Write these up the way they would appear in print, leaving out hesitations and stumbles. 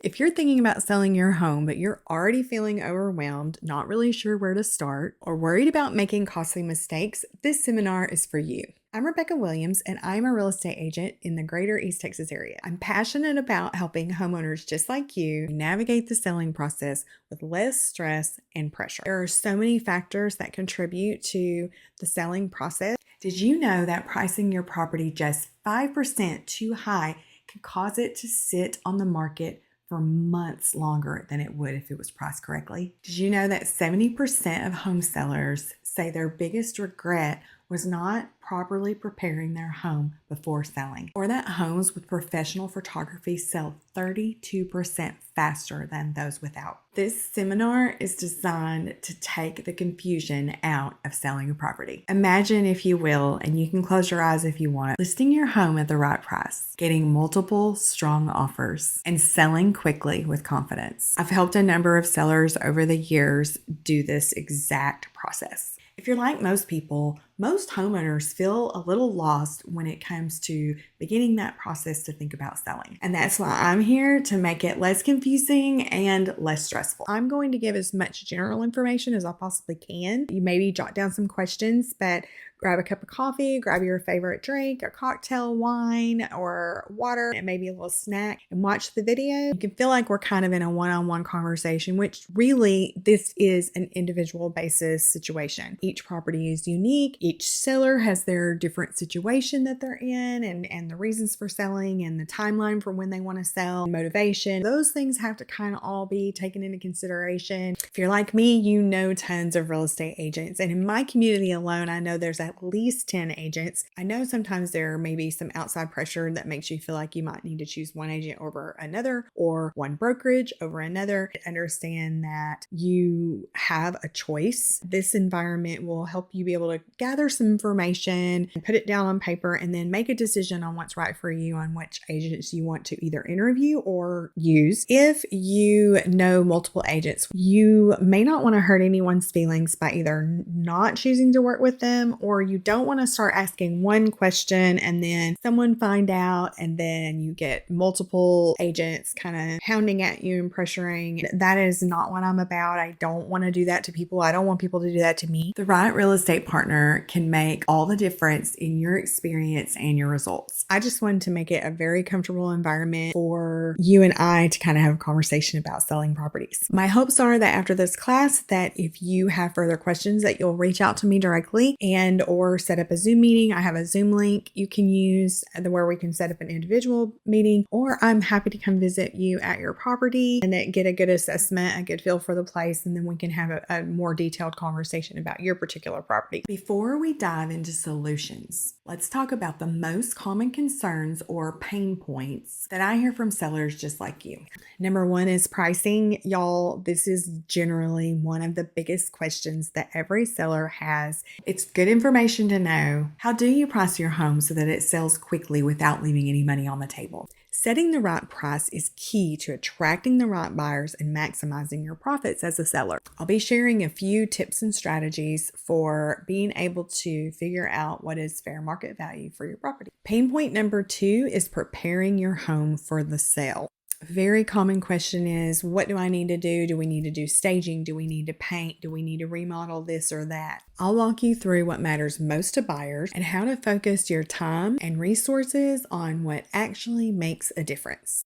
If you're thinking about selling your home, but you're already feeling overwhelmed, not really sure where to start, or worried about making costly mistakes, this seminar is for you. I'm Rebecca Williams, and I'm a real estate agent in the greater East Texas area. I'm passionate about helping homeowners just like you navigate the selling process with less stress and pressure. There are so many factors that contribute to the selling process. Did you know that pricing your property just 5% too high can cause it to sit on the market for months longer than it would if it was priced correctly? Did you know that 70% of home sellers say their biggest regret was not properly preparing their home before selling, or that homes with professional photography sell 32% faster than those without? This seminar is designed to take the confusion out of selling a property. Imagine, if you will, and you can close your eyes if you want, listing your home at the right price, getting multiple strong offers, and selling quickly with confidence. I've helped a number of sellers over the years do this exact process. If you're like most people, most homeowners feel a little lost when it comes to beginning that process to think about selling. And that's why I'm here to make it less confusing and less stressful. I'm going to give as much general information as I possibly can. You maybe jot down some questions, but grab a cup of coffee, grab your favorite drink, a cocktail, wine, or water, and maybe a little snack, and watch the video. You can feel like we're kind of in a one-on-one conversation, which really this is an individual basis situation. Each property is unique. Each seller has their different situation that they're in, and the reasons for selling, and the timeline for when they want to sell, motivation. Those things have to kind of all be taken into consideration. If you're like me, you know tons of real estate agents. And in my community alone, I know there's at least 10 agents. I know sometimes there may be some outside pressure that makes you feel like you might need to choose one agent over another, or one brokerage over another. Understand that you have a choice. This environment will help you be able to gather some information and put it down on paper, and then make a decision on what's right for you, on which agents you want to either interview or use. If you know multiple agents, you may not want to hurt anyone's feelings by either not choosing to work with them, or you don't want to start asking one question and then someone find out, and then you get multiple agents kind of hounding at you and pressuring. That is not what I'm about. I don't want to do that to people. I don't want people to do that to me. The right real estate partner can make all the difference in your experience and your results. I just wanted to make it a very comfortable environment for you and I to kind of have a conversation about selling properties. My hopes are that after this class, that if you have further questions, that you'll reach out to me directly and or set up a Zoom meeting. I have a Zoom link you can use where we can set up an individual meeting, or I'm happy to come visit you at your property and get a good assessment, a good feel for the place, and then we can have a more detailed conversation about your particular property. Before we dive into solutions, let's talk about the most common concerns or pain points that I hear from sellers just like you. Number one is pricing. Y'all, this is generally one of the biggest questions that every seller has. It's good information to know. How do you price your home so that it sells quickly without leaving any money on the table? Setting the right price is key to attracting the right buyers and maximizing your profits as a seller. I'll be sharing a few tips and strategies for being able to figure out what is fair market value for your property. Pain point number 2 is preparing your home for the sale. A very common question is, what do I need to do? Do we need to do staging? Do we need to paint? Do we need to remodel this or that? I'll walk you through what matters most to buyers and how to focus your time and resources on what actually makes a difference.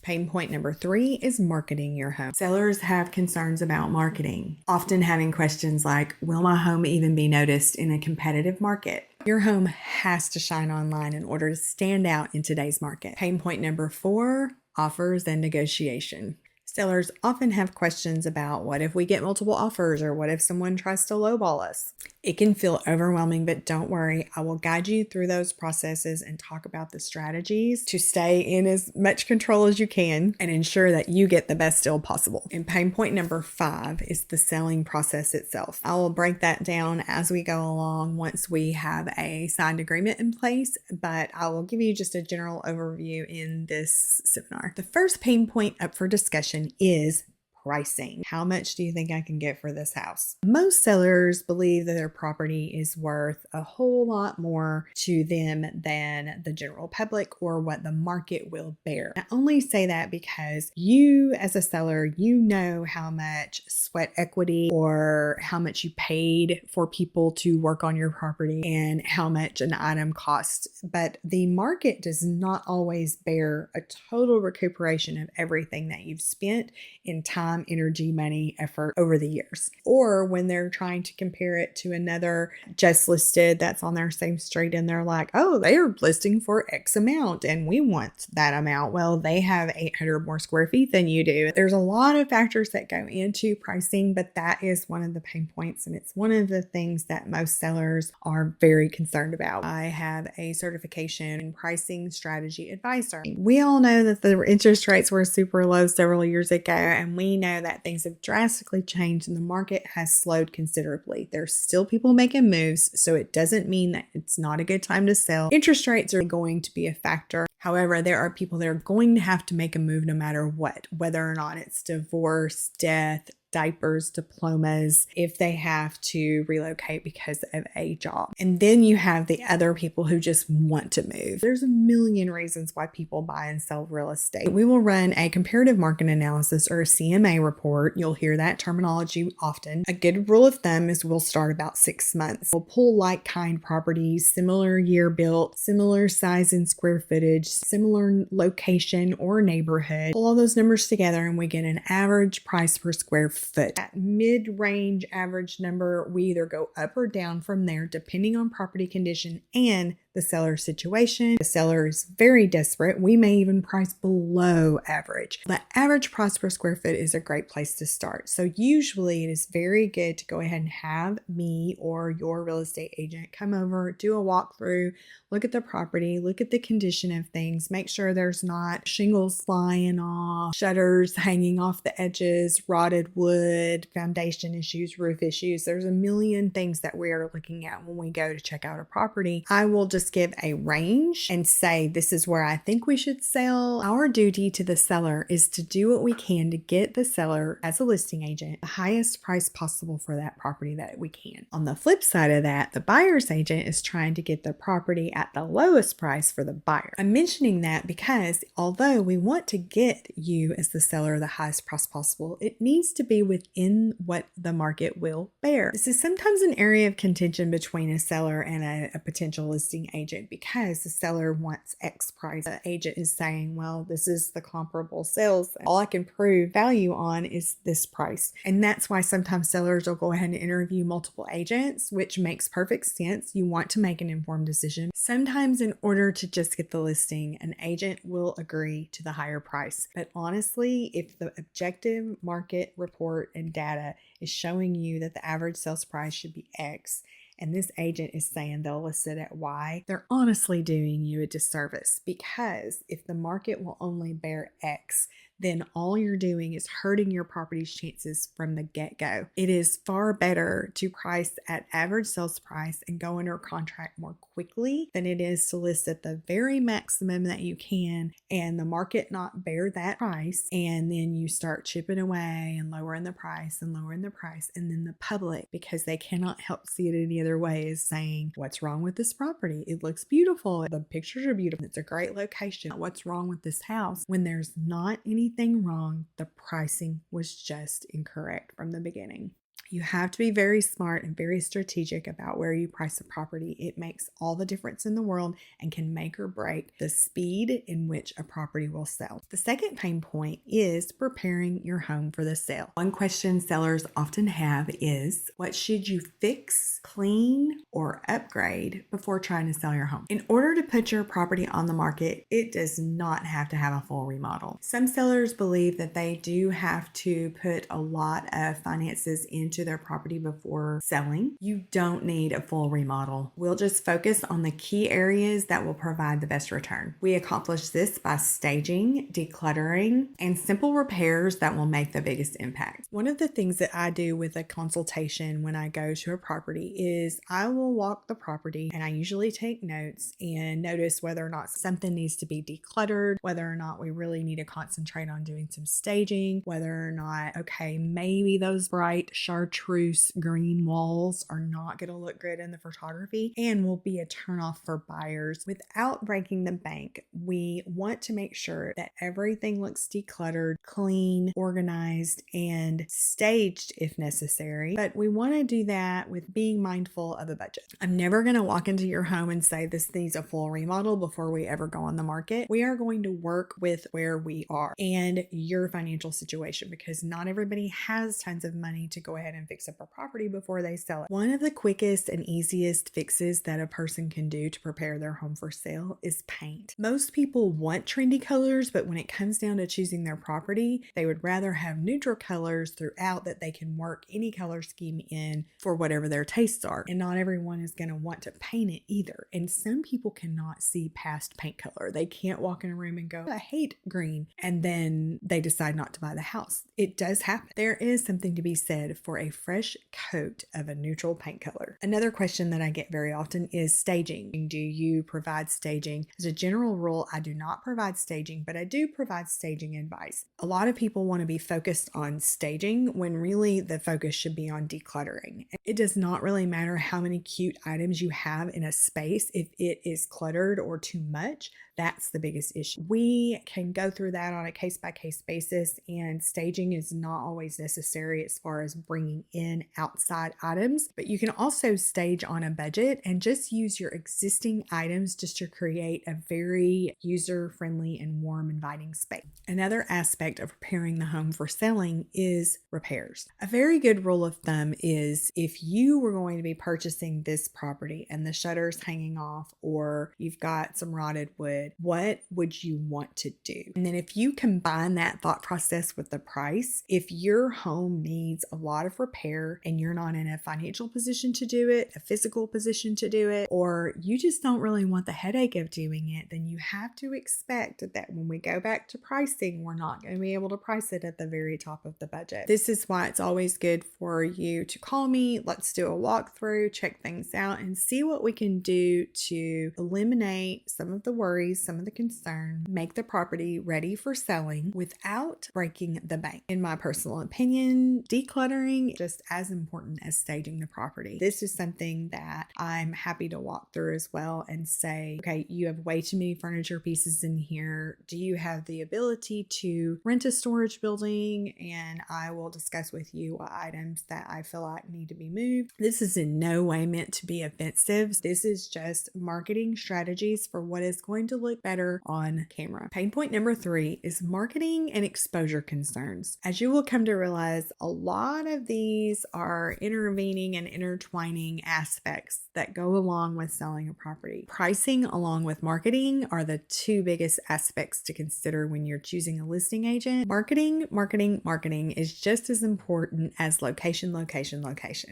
Pain point number 3 is marketing your home. Sellers have concerns about marketing, often having questions like, will my home even be noticed in a competitive market? Your home has to shine online in order to stand out in today's market. Pain point number 4, offers and negotiation. Sellers often have questions about, what if we get multiple offers, or what if someone tries to lowball us? It can feel overwhelming, but don't worry. I will guide you through those processes and talk about the strategies to stay in as much control as you can and ensure that you get the best deal possible. And pain point number 5 is the selling process itself. I will break that down as we go along once we have a signed agreement in place, but I will give you just a general overview in this seminar. The first pain point up for discussion is pricing. How much do you think I can get for this house? Most sellers believe that their property is worth a whole lot more to them than the general public or what the market will bear. I only say that because you, as a seller, you know how much sweat equity or how much you paid for people to work on your property and how much an item costs. But the market does not always bear a total recuperation of everything that you've spent in time, energy, money, effort over the years. Or when they're trying to compare it to another just listed that's on their same street and they're like, oh, they're listing for X amount and we want that amount. Well, they have 800 more square feet than you do. There's a lot of factors that go into pricing, but that is one of the pain points, and it's one of the things that most sellers are very concerned about. I have a certification in pricing strategy advisor. We all know that the interest rates were super low several years ago, and we know that things have drastically changed and the market has slowed considerably. There's still people making moves, so it doesn't mean that it's not a good time to sell. Interest rates are going to be a factor. However, there are people that are going to have to make a move no matter what, whether or not it's divorce, death, diapers, diplomas, if they have to relocate because of a job. And then you have the other people who just want to move. There's a million reasons why people buy and sell real estate. We will run a comparative market analysis or a CMA report. You'll hear that terminology often. A good rule of thumb is we'll start about 6 months. We'll pull like-kind properties, similar year built, similar size and square footage, similar location or neighborhood. Pull all those numbers together and we get an average price per square foot. That mid-range average number, we either go up or down from there depending on property condition and the seller's situation. The seller is very desperate. We may even price below average. The average price per square foot is a great place to start. So usually it is very good to go ahead and have me or your real estate agent come over, do a walkthrough, look at the property, look at the condition of things, make sure there's not shingles flying off, shutters hanging off the edges, rotted wood, foundation issues, roof issues. There's a million things that we are looking at when we go to check out a property. I will just give a range and say, this is where I think we should sell. Our duty to the seller is to do what we can to get the seller, as a listing agent, the highest price possible for that property that we can. On the flip side of that, the buyer's agent is trying to get the property at the lowest price for the buyer. I'm mentioning that because although we want to get you as the seller the highest price possible, it needs to be within what the market will bear. This is sometimes an area of contention between a seller and a potential listing agent because the seller wants X price. The agent is saying, well, this is the comparable sales. All I can prove value on is this price. And that's why sometimes sellers will go ahead and interview multiple agents, which makes perfect sense. You want to make an informed decision. Sometimes in order to just get the listing, an agent will agree to the higher price. But honestly, if the objective market report and data is showing you that the average sales price should be X, and this agent is saying they'll list it at Y, they're honestly doing you a disservice, because if the market will only bear X, then all you're doing is hurting your property's chances from the get-go. It is far better to price at average sales price and go under contract more quickly than it is to list at the very maximum that you can and the market not bear that price, and then you start chipping away and lowering the price and lowering the price, and then the public, because they cannot help see it any other way, is saying, what's wrong with this property? It looks beautiful. The pictures are beautiful. It's a great location. What's wrong with this house? When there's not anything wrong, the pricing was just incorrect from the beginning. You have to be very smart and very strategic about where you price a property. It makes all the difference in the world and can make or break the speed in which a property will sell. The second pain point is preparing your home for the sale. One question sellers often have is, what should you fix, clean, or upgrade before trying to sell your home? In order to put your property on the market, it does not have to have a full remodel. Some sellers believe that they do have to put a lot of finances in into their property before selling, you don't need a full remodel. We'll just focus on the key areas that will provide the best return. We accomplish this by staging, decluttering, and simple repairs that will make the biggest impact. One of the things that I do with a consultation when I go to a property is I will walk the property and I usually take notes and notice whether or not something needs to be decluttered, whether or not we really need to concentrate on doing some staging, whether or not, okay, maybe those bright chartreuse green walls are not going to look good in the photography and will be a turnoff for buyers. Without breaking the bank, we want to make sure that everything looks decluttered, clean, organized, and staged if necessary. But we want to do that with being mindful of a budget. I'm never going to walk into your home and say this needs a full remodel before we ever go on the market. We are going to work with where we are and your financial situation, because not everybody has tons of money to go ahead and fix up a property before they sell it. One of the quickest and easiest fixes that a person can do to prepare their home for sale is paint. Most people want trendy colors, but when it comes down to choosing their property, they would rather have neutral colors throughout that they can work any color scheme in for whatever their tastes are. And not everyone is going to want to paint it either. And some people cannot see past paint color. They can't walk in a room and go, I hate green, and then they decide not to buy the house. It does happen. There is something to be said for a fresh coat of a neutral paint color. Another question that I get very often is staging. Do you provide staging? As a general rule, I do not provide staging, but I do provide staging advice. A lot of people want to be focused on staging when really the focus should be on decluttering. It does not really matter how many cute items you have in a space if it is cluttered or too much. That's the biggest issue. We can go through that on a case-by-case basis, and staging is not always necessary as far as bringing in outside items, but you can also stage on a budget and just use your existing items just to create a very user-friendly and warm, inviting space. Another aspect of preparing the home for selling is repairs. A very good rule of thumb is if you were going to be purchasing this property and the shutter's hanging off or you've got some rotted wood, what would you want to do? And then if you combine that thought process with the price, if your home needs a lot of repair and you're not in a financial position to do it, a physical position to do it, or you just don't really want the headache of doing it, then you have to expect that when we go back to pricing, we're not going to be able to price it at the very top of the budget. This is why it's always good for you to call me. Let's do a walkthrough, check things out, and see what we can do to eliminate some of the worries, some of the concern, make the property ready for selling without breaking the bank. In my personal opinion, decluttering is just as important as staging the property. This is something that I'm happy to walk through as well and say, okay, you have way too many furniture pieces in here. Do you have the ability to rent a storage building? And I will discuss with you what items that I feel like need to be moved. This is in no way meant to be offensive. This is just marketing strategies for what is going to look better on camera. Pain point number 3 is marketing and exposure concerns. As you will come to realize, a lot of these are intervening and intertwining aspects that go along with selling a property. Pricing along with marketing are the two biggest aspects to consider when you're choosing a listing agent. Marketing is just as important as location.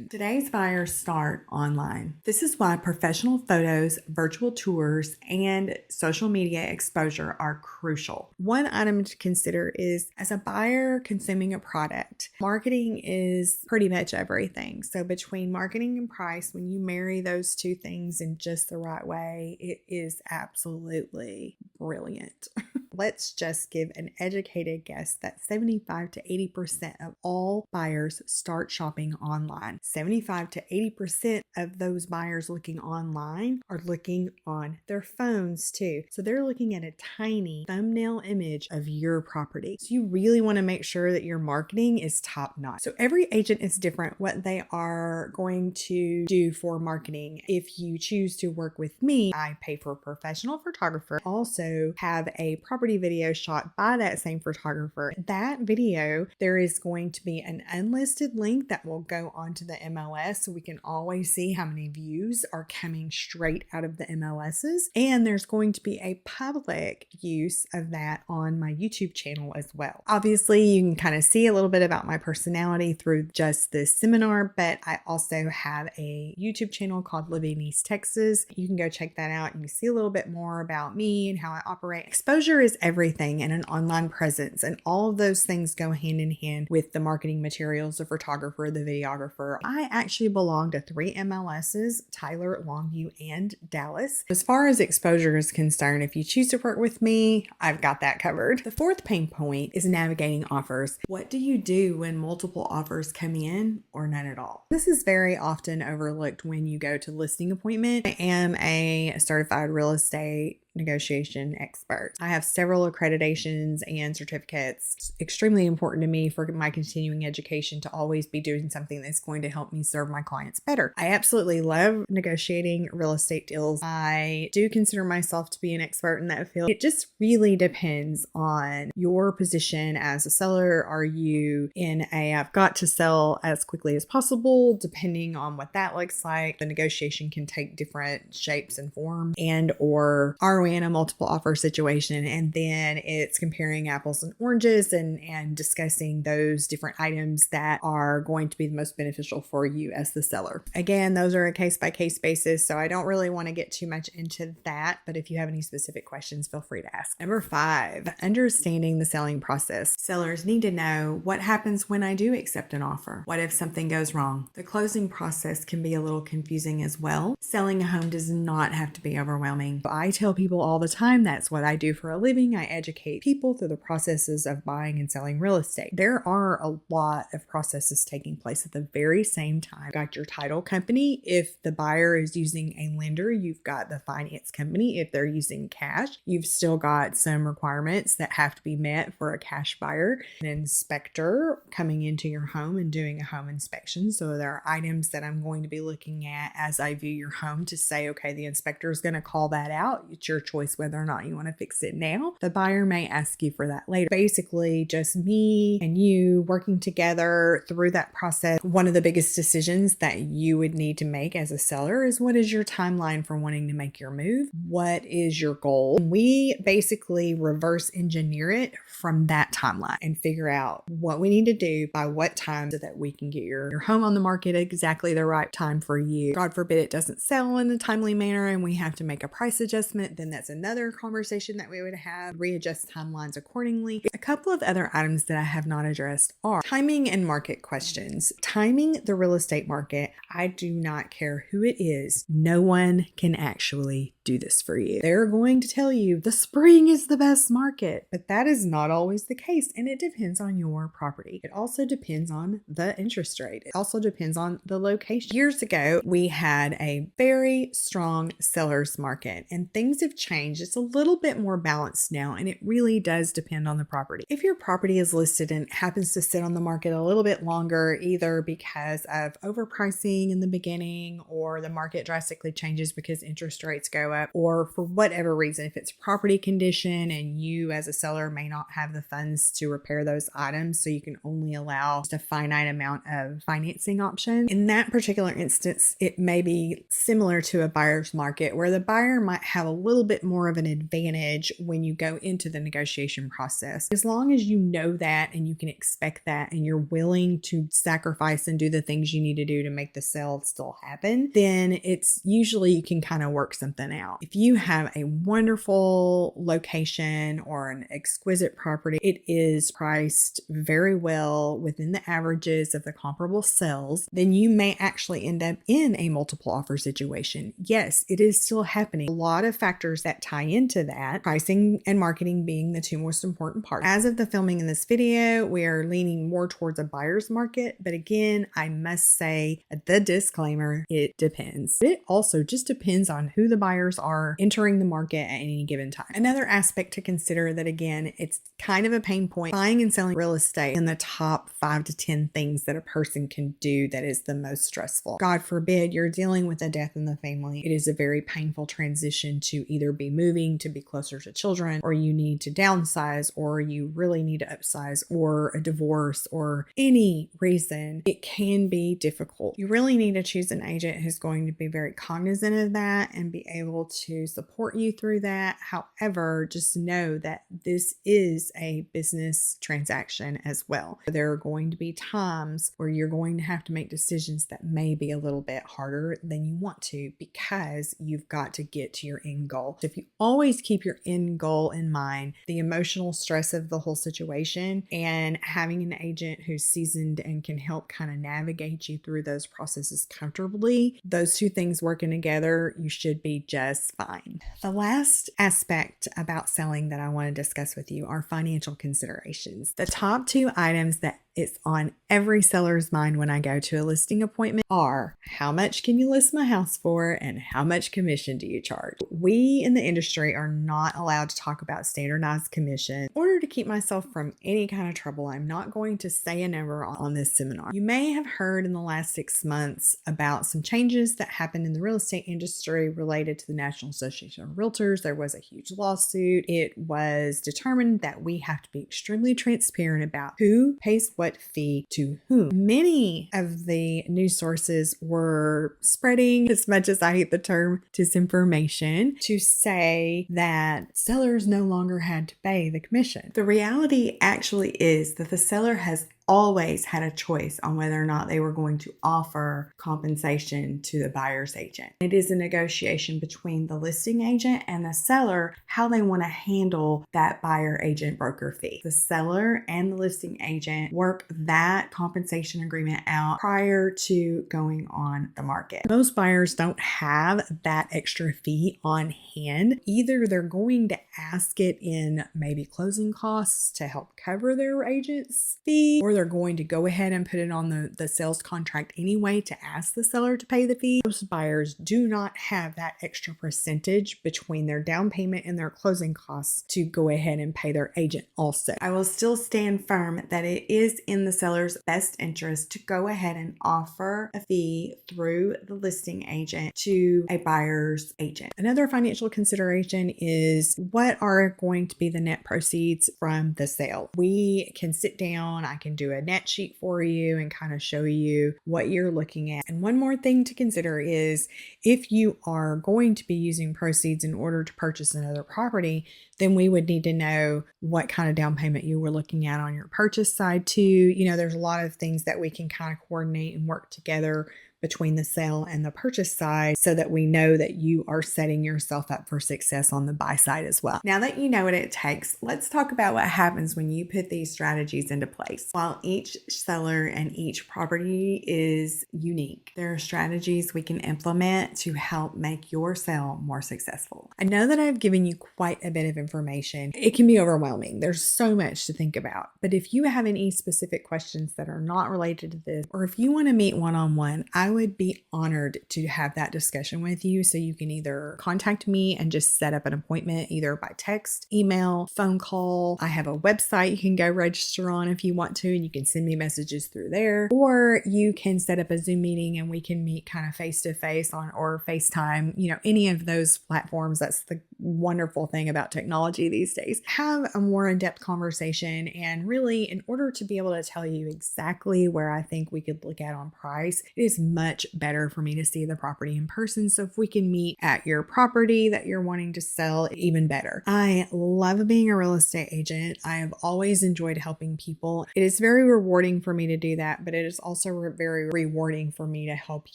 Today's buyers start online. This is why professional photos, virtual tours, and social media exposure are crucial. One item to consider is, as a buyer consuming a product, marketing is pretty much everything. So between marketing and price, when you marry those two things in just the right way, it is absolutely brilliant. Let's just give an educated guess that 75 to 80% of all buyers start shopping online. 75 to 80% of those buyers looking online are looking on their phones too. So they're looking at a tiny thumbnail image of your property. So you really want to make sure that your marketing is top notch. So every agent is different what they are going to do for marketing. If you choose to work with me, I pay for a professional photographer. Also have a property property video shot by that same photographer. That video, there is going to be an unlisted link that will go onto the MLS, so we can always see how many views are coming straight out of the MLSs. And there's going to be a public use of that on my YouTube channel as well. Obviously, you can kind of see a little bit about my personality through just this seminar, but I also have a YouTube channel called Living East Texas. You can go check that out. You can see a little bit more about me and how I operate. Exposure is everything in an online presence, and all of those things go hand in hand with the marketing materials, the photographer, the videographer. I actually belong to 3 MLSs, Tyler, Longview, and Dallas. As far as exposure is concerned, if you choose to work with me, I've got that covered. The fourth pain point is navigating offers. What do you do when multiple offers come in or none at all? This is very often overlooked when you go to listing appointment. I am a certified real estate negotiation expert. I have several accreditations and certificates. It's extremely important to me for my continuing education to always be doing something that's going to help me serve my clients better. I absolutely love negotiating real estate deals. I do consider myself to be an expert in that field. It just really depends on your position as a seller. Are you in a I've got to sell as quickly as possible? Depending on what that looks like, the negotiation can take different shapes and forms. And or are we in a multiple offer situation, and then it's comparing apples and oranges and discussing those different items that are going to be the most beneficial for you as the seller. Again, those are a case-by-case basis, so I don't really want to get too much into that, but if you have any specific questions, feel free to ask. Number 5, understanding the selling process. Sellers need to know what happens when I do accept an offer. What if something goes wrong? The closing process can be a little confusing as well. Selling a home does not have to be overwhelming. I tell people all the time, that's what I do for a living. I educate people through the processes of buying and selling real estate. There are a lot of processes taking place at the very same time. You've got your title company. If the buyer is using a lender, you've got the finance company. If they're using cash, you've still got some requirements that have to be met for a cash buyer. An inspector coming into your home and doing a home inspection. So there are items that I'm going to be looking at as I view your home to say, okay, the inspector is going to call that out. It's your choice whether or not you want to fix it now. The buyer may ask you for that later. Basically, just me and you working together through that process. One of the biggest decisions that you would need to make as a seller is, what is your timeline for wanting to make your move? What is your goal? We basically reverse engineer it from that timeline and figure out what we need to do by what time so that we can get your home on the market at exactly the right time for you. God forbid it doesn't sell in a timely manner and we have to make a price adjustment, then that's another conversation that we would have, readjust timelines accordingly. A couple of other items that I have not addressed are timing and market questions. Timing the real estate market, I do not care who it is. No one can actually do this for you. They're going to tell you the spring is the best market, but that is not always the case, and it depends on your property. It also depends on the interest rate. It also depends on the location. Years ago, we had a very strong seller's market, and things have changed. It's a little bit more balanced now, and it really does depend on the property. If your property is listed and happens to sit on the market a little bit longer, either because of overpricing in the beginning or the market drastically changes because interest rates go up, or for whatever reason, if it's property condition and you as a seller may not have the funds to repair those items, so you can only allow just a finite amount of financing options. In that particular instance, it may be similar to a buyer's market where the buyer might have a little bit more of an advantage when you go into the negotiation process. As long as you know that and you can expect that and you're willing to sacrifice and do the things you need to do to make the sale still happen, then it's usually you can kind of work something out. If you have a wonderful location or an exquisite property, it is priced very well within the averages of the comparable sales, then you may actually end up in a multiple offer situation. Yes, it is still happening. A lot of factors that tie into that, pricing and marketing being the two most important parts. As of the filming in this video, we are leaning more towards a buyer's market, but again, I must say the disclaimer, it depends. It also just depends on who the buyers sellers are entering the market at any given time. Another aspect to consider that, again, it's kind of a pain point, buying and selling real estate in the top 5 to 10 things that a person can do that is the most stressful. God forbid you're dealing with a death in the family. It is a very painful transition to either be moving to be closer to children, or you need to downsize, or you really need to upsize, or a divorce, or any reason. It can be difficult. You really need to choose an agent who's going to be very cognizant of that and be able to support you through that. However, just know that this is a business transaction as well. There are going to be times where you're going to have to make decisions that may be a little bit harder than you want to, because you've got to get to your end goal. So if you always keep your end goal in mind, the emotional stress of the whole situation, and having an agent who's seasoned and can help kind of navigate you through those processes comfortably, those two things working together, you should be just fine. The last aspect about selling that I want to discuss with you are financial considerations. The top two items that it's on every seller's mind when I go to a listing appointment are: how much can you list my house for, and how much commission do you charge? We in the industry are not allowed to talk about standardized commission. In order to keep myself from any kind of trouble, I'm not going to say a number on this seminar. You may have heard in the last 6 months about some changes that happened in the real estate industry related to the National Association of Realtors. There was a huge lawsuit. It was determined that we have to be extremely transparent about who pays what fee to whom. Many of the news sources were spreading, as much as I hate the term, disinformation to say that sellers no longer had to pay the commission. The reality actually is that the seller has always had a choice on whether or not they were going to offer compensation to the buyer's agent. It is a negotiation between the listing agent and the seller how they want to handle that buyer agent broker fee. The seller and the listing agent work that compensation agreement out prior to going on the market. Most buyers don't have that extra fee on hand. Either they're going to ask it in maybe closing costs to help cover their agent's fee, or they're going to go ahead and put it on the sales contract anyway to ask the seller to pay the fee. Most buyers do not have that extra percentage between their down payment and their closing costs to go ahead and pay their agent also. I will still stand firm that it is in the seller's best interest to go ahead and offer a fee through the listing agent to a buyer's agent. Another financial consideration is what are going to be the net proceeds from the sale. We can sit down, I can do a net sheet for you and kind of show you what you're looking at. And one more thing to consider is if you are going to be using proceeds in order to purchase another property, then we would need to know what kind of down payment you were looking at on your purchase side too. You know, there's a lot of things that we can kind of coordinate and work together between the sale and the purchase side so that we know that you are setting yourself up for success on the buy side as well. Now that you know what it takes, let's talk about what happens when you put these strategies into place. While each seller and each property is unique, there are strategies we can implement to help make your sale more successful. I know that I've given you quite a bit of information. It can be overwhelming. There's so much to think about. But if you have any specific questions that are not related to this, or if you want to meet one-on-one, I would be honored to have that discussion with you. So you can either contact me and just set up an appointment either by text, email, phone call. I have a website you can go register on if you want to, and you can send me messages through there, or you can set up a Zoom meeting and we can meet kind of face to face on, or FaceTime, you know, any of those platforms. That's the wonderful thing about technology these days. Have a more in-depth conversation, and really, in order to be able to tell you exactly where I think we could look at on price, it is much better for me to see the property in person. So if we can meet at your property that you're wanting to sell, even better. I love being a real estate agent. I have always enjoyed helping people. It is very rewarding for me to do that, but it is also very rewarding for me to help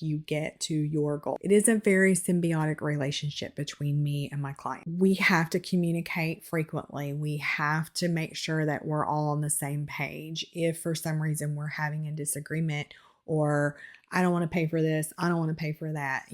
you get to your goal. It is a very symbiotic relationship between me and my client. We have to communicate frequently. We have to make sure that we're all on the same page. If for some reason we're having a disagreement, or I don't want to pay for this. I don't want to pay for that.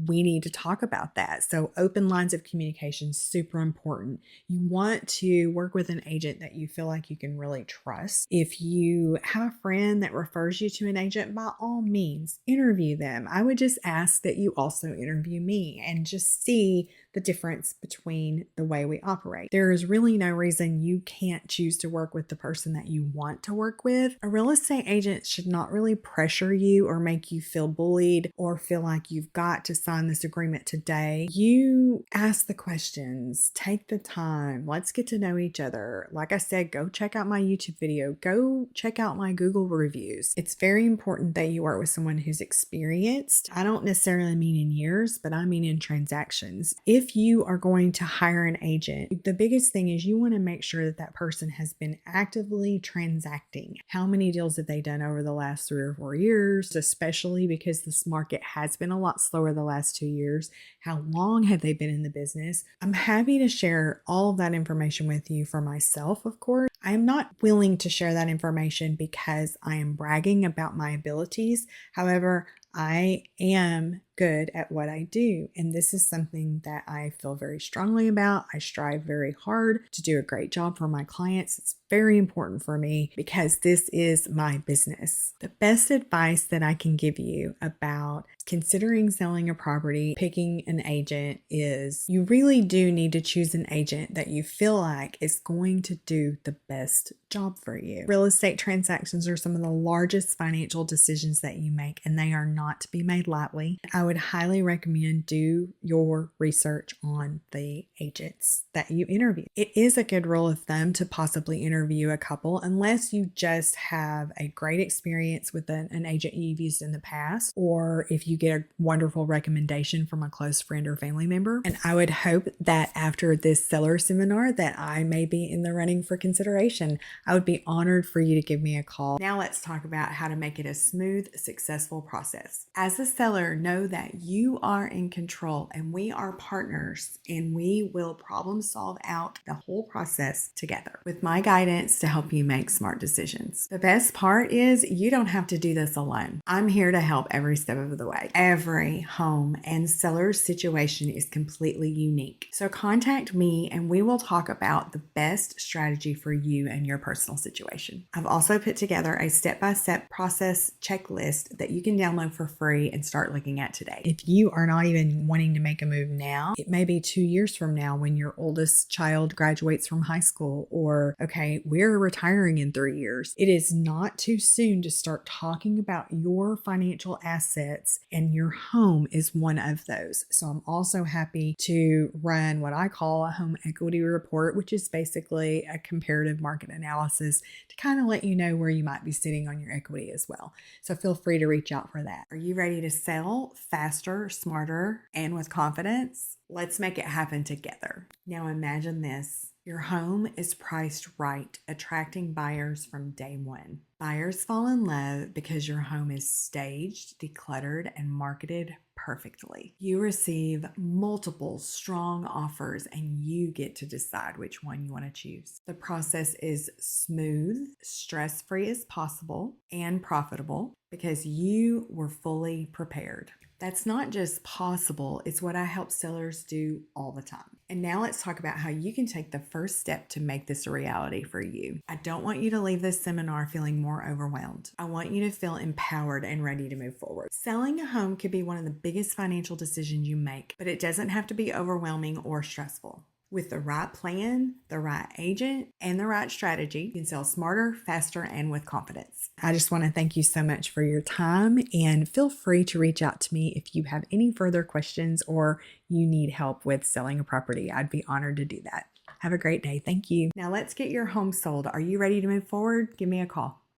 We need to talk about that. So open lines of communication, super important. You want to work with an agent that you feel like you can really trust. If you have a friend that refers you to an agent, by all means, interview them. I would just ask that you also interview me and just see the difference between the way we operate. There is really no reason you can't choose to work with the person that you want to work with. A real estate agent should not really pressure you or make you feel bullied or feel like you've got to sign this agreement today. You ask the questions, take the time, let's get to know each other. Like I said, go check out my YouTube video, go check out my Google reviews. It's very important that you work with someone who's experienced. I don't necessarily mean in years, but I mean in transactions. If you are going to hire an agent, the biggest thing is you want to make sure that that person has been actively transacting. How many deals have they done over the last 3 or 4 years, especially because this market has been a lot slower the last 2 years? How long have they been in the business? I'm happy to share all of that information with you for myself, of course. I am not willing to share that information because I am bragging about my abilities. However, I am good at what I do. And this is something that I feel very strongly about. I strive very hard to do a great job for my clients. It's very important for me because this is my business. The best advice that I can give you about considering selling a property, picking an agent, is you really do need to choose an agent that you feel like is going to do the best job for you. Real estate transactions are some of the largest financial decisions that you make, and they are not to be made lightly. I would highly recommend do your research on the agents that you interview. It is a good rule of thumb to possibly interview a couple unless you just have a great experience with an agent you've used in the past, or if you get a wonderful recommendation from a close friend or family member. And I would hope that after this seller seminar that I may be in the running for consideration. I would be honored for you to give me a call. Now let's talk about how to make it a smooth, successful process. As a seller, know that you are in control and we are partners, and we will problem solve out the whole process together with my guidance to help you make smart decisions. The best part is you don't have to do this alone. I'm here to help every step of the way. Every home and seller's situation is completely unique. So contact me and we will talk about the best strategy for you and your personal situation. I've also put together a step-by-step process checklist that you can download for free and start looking at today. If you are not even wanting to make a move now, it may be 2 years from now when your oldest child graduates from high school, or okay, we're retiring in 3 years. It is not too soon to start talking about your financial assets, and your home is one of those. So I'm also happy to run what I call a home equity report, which is basically a comparative market analysis to kind of let you know where you might be sitting on your equity as well. So feel free to reach out for that. Are you ready to sell faster, smarter, and with confidence? Let's make it happen together. Now imagine this. Your home is priced right, attracting buyers from day one. Buyers fall in love because your home is staged, decluttered, and marketed perfectly. You receive multiple strong offers and you get to decide which one you want to choose. The process is smooth, stress-free as possible, and profitable because you were fully prepared. That's not just possible, it's what I help sellers do all the time. And now let's talk about how you can take the first step to make this a reality for you. I don't want you to leave this seminar feeling more overwhelmed. I want you to feel empowered and ready to move forward. Selling a home could be one of the biggest financial decisions you make, but it doesn't have to be overwhelming or stressful. With the right plan, the right agent, and the right strategy, you can sell smarter, faster, and with confidence. I just want to thank you so much for your time, and feel free to reach out to me if you have any further questions or you need help with selling a property. I'd be honored to do that. Have a great day. Thank you. Now let's get your home sold. Are you ready to move forward? Give me a call.